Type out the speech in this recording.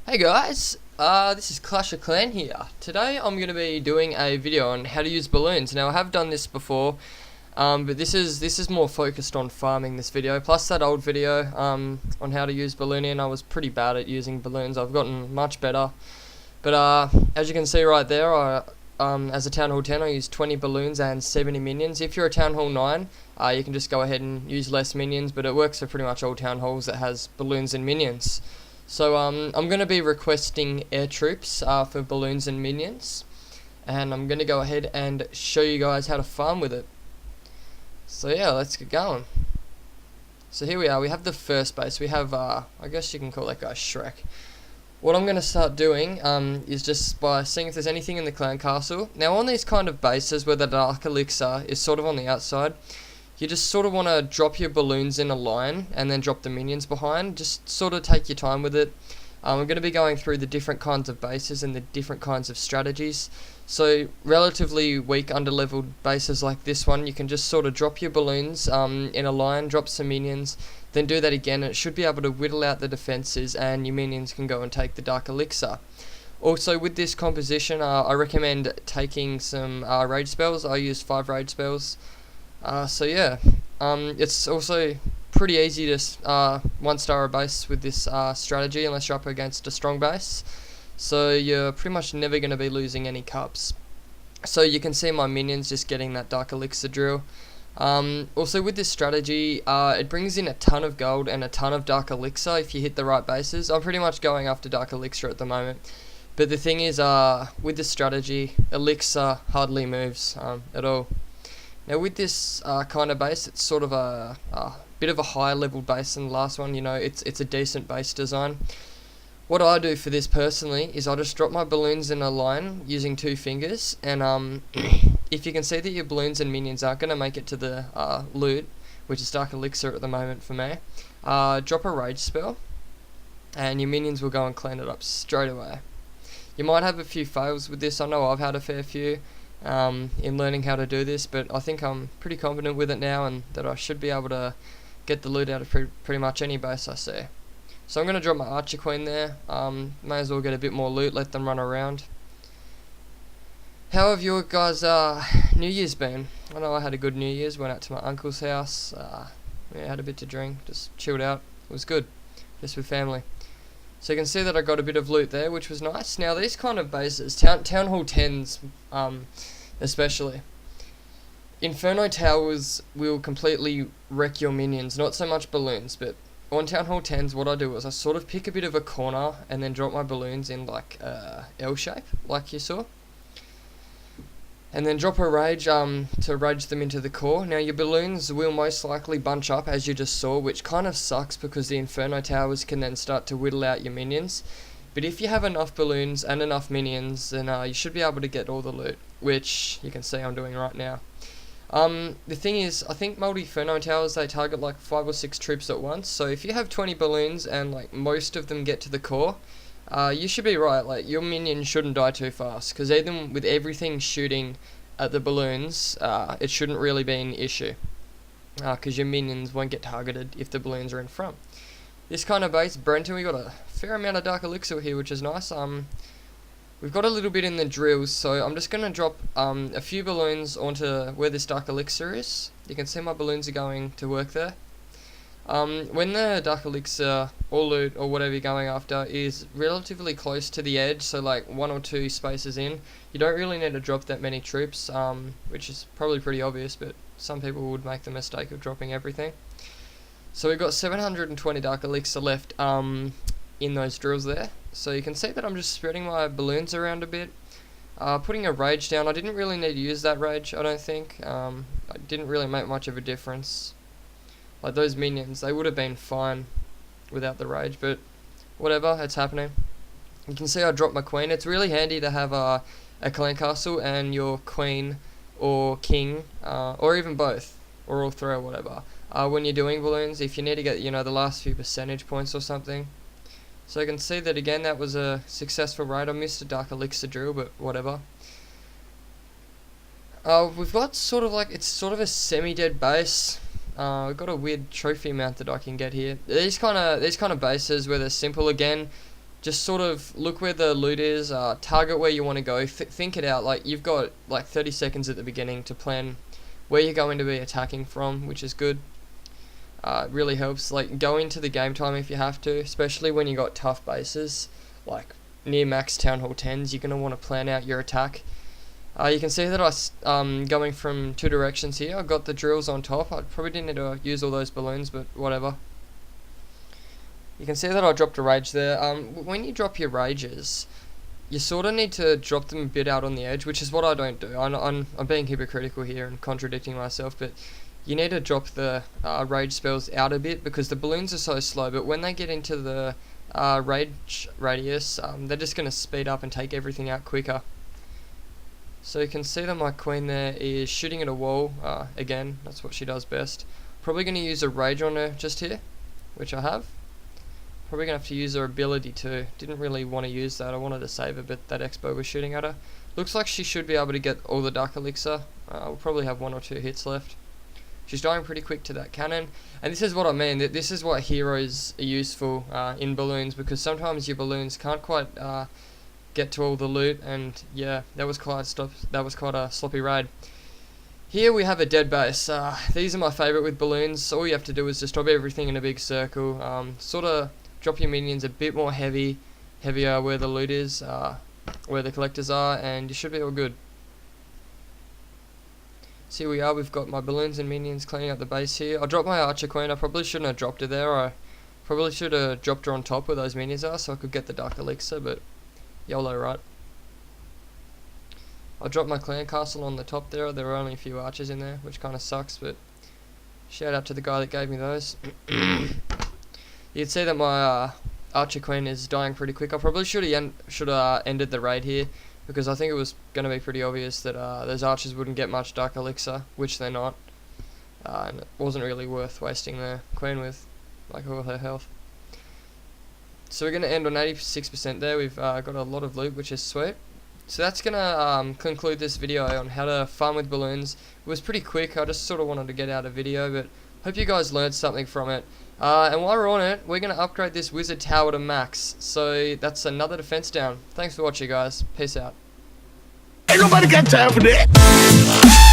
Hey guys, this is ClashAClan here. Today I'm going to be doing a video on how to use balloons. Now I have done this before, but this is more focused on farming, this video. Plus that old video on how to use ballooning, I was pretty bad at using balloons. I've gotten much better. But as you can see right there, as a Town Hall 10 I use 20 balloons and 70 minions. If you're a Town Hall 9, you can just go ahead and use less minions, but it works for pretty much all Town Halls that has balloons and minions. So I'm going to be requesting air troops for balloons and minions, and I'm going to go ahead and show you guys how to farm with it. So yeah, let's get going. So here we are, we have the first base. We have, I guess you can call that guy Shrek. What I'm going to start doing is just by seeing if there's anything in the clan castle. Now on these kind of bases where the dark elixir is sort of on the outside, you just sort of want to drop your balloons in a line and then drop the minions behind. Just sort of take your time with it. I'm going to be going through the different kinds of bases and the different kinds of strategies. So relatively weak underleveled bases like this one, you can just sort of drop your balloons in a line, drop some minions, then do that again, and it should be able to whittle out the defenses and your minions can go and take the dark elixir. Also with this composition, I recommend taking some rage spells. I use 5 rage spells. So yeah, it's also pretty easy to 1-star a base with this strategy unless you're up against a strong base. So you're pretty much never going to be losing any cups. So you can see my minions just getting that dark elixir drill. Also with this strategy, it brings in a ton of gold and a ton of dark elixir if you hit the right bases. I'm pretty much going after dark elixir at the moment. But the thing is, with this strategy, elixir hardly moves at all. Now with this kind of base, it's sort of a bit of a higher level base than the last one. You know, it's a decent base design. What I do for this personally is I just drop my balloons in a line using 2 fingers, and if you can see that your balloons and minions aren't going to make it to the loot, which is dark elixir at the moment for me, drop a rage spell, and your minions will go and clean it up straight away. You might have a few fails with this. I know I've had a fair few in learning how to do this, but I think I'm pretty confident with it now and that I should be able to get the loot out of pretty much any base I see. So I'm going to drop my Archer Queen there. May as well get a bit more loot, let them run around. How have your guys' New Year's been? I know I had a good New Year's, went out to my uncle's house, yeah, had a bit to drink, just chilled out. It was good, just with family. So you can see that I got a bit of loot there, which was nice. Now these kind of bases, Town Hall 10s especially, Inferno Towers will completely wreck your minions, not so much balloons, but on Town Hall 10s what I do is I sort of pick a bit of a corner and then drop my balloons in like L shape, like you saw. And then drop a rage to rage them into the core. Now your balloons will most likely bunch up as you just saw, which kind of sucks because the Inferno Towers can then start to whittle out your minions. But if you have enough balloons and enough minions, then you should be able to get all the loot, which you can see I'm doing right now. The thing is, I think multi-Inferno Towers, they target like 5 or 6 troops at once, so if you have 20 balloons and like most of them get to the core, you should be right. Like your minions shouldn't die too fast, because even with everything shooting at the balloons, it shouldn't really be an issue, because your minions won't get targeted if the balloons are in front. This kind of base, Brenton, we got a fair amount of dark elixir here, which is nice. We've got a little bit in the drills, so I'm just going to drop a few balloons onto where this dark elixir is. You can see my balloons are going to work there. When the dark elixir or loot or whatever you're going after is relatively close to the edge, so like 1 or 2 spaces in, you don't really need to drop that many troops, which is probably pretty obvious, but some people would make the mistake of dropping everything. So we've got 720 dark elixir left in those drills there. So you can see that I'm just spreading my balloons around a bit. Putting a rage down, I didn't really need to use that rage, I don't think. It didn't really make much of a difference. Like those minions, they would have been fine without the rage, but whatever, it's happening. You can see I dropped my queen. It's really handy to have a clan castle and your queen or king, or even both, or all 3 or whatever. When you're doing balloons, if you need to get, you know, the last few percentage points or something. So you can see that again, that was a successful raid. I missed a dark elixir drill, but whatever. We've got sort of like, it's sort of a semi-dead base. We've got a weird trophy mount that I can get here. These kind of bases where they're simple again, just sort of look where the loot is, target where you want to go, think it out. Like, you've got like 30 seconds at the beginning to plan where you're going to be attacking from, which is good. It really helps. Like, go into the game time if you have to, especially when you got tough bases like near max Town Hall 10s. You're going to want to plan out your attack. You can see that I'm going from two directions here. I've got the drills on top. I probably didn't need to use all those balloons, but whatever. You can see that I dropped a rage there. When you drop your rages, you sort of need to drop them a bit out on the edge, which is what I don't do. I'm being hypocritical here and contradicting myself, but you need to drop the rage spells out a bit because the balloons are so slow, but when they get into the rage radius, they're just going to speed up and take everything out quicker. So you can see that my queen there is shooting at a wall. Again, that's what she does best. Probably going to use a rage on her just here, which I have. Probably going to have to use her ability too. Didn't really want to use that. I wanted to save her, but that expo was shooting at her. Looks like she should be able to get all the Dark Elixir. We'll probably have 1 or 2 hits left. She's dying pretty quick to that cannon. And this is what I mean. This is what heroes are useful in balloons, because sometimes your balloons can't quite get to all the loot. And yeah, that was quite a sloppy raid. Here we have a dead base. These are my favourite with balloons. All you have to do is just drop everything in a big circle. Sort of drop your minions a bit more heavier where the loot is, where the collectors are, and you should be all good. So here we are, we've got my balloons and minions cleaning up the base here. I dropped my Archer Queen. I probably shouldn't have dropped her there. I probably should have dropped her on top where those minions are so I could get the Dark Elixir, but YOLO, right? I dropped my clan castle on the top there. There were only a few archers in there, which kind of sucks, but shout out to the guy that gave me those. You can see that my Archer Queen is dying pretty quick. I probably should have ended the raid here, because I think it was going to be pretty obvious that those archers wouldn't get much Dark Elixir, which they're not. And it wasn't really worth wasting the Queen with, like, all her health. So we're going to end on 86% there. We've got a lot of loot, which is sweet. So that's going to conclude this video on how to farm with balloons. It was pretty quick. I just sort of wanted to get out a video, but hope you guys learned something from it. And while we're on it, we're going to upgrade this wizard tower to max. So that's another defense down. Thanks for watching, guys. Peace out. Ain't nobody got time for that.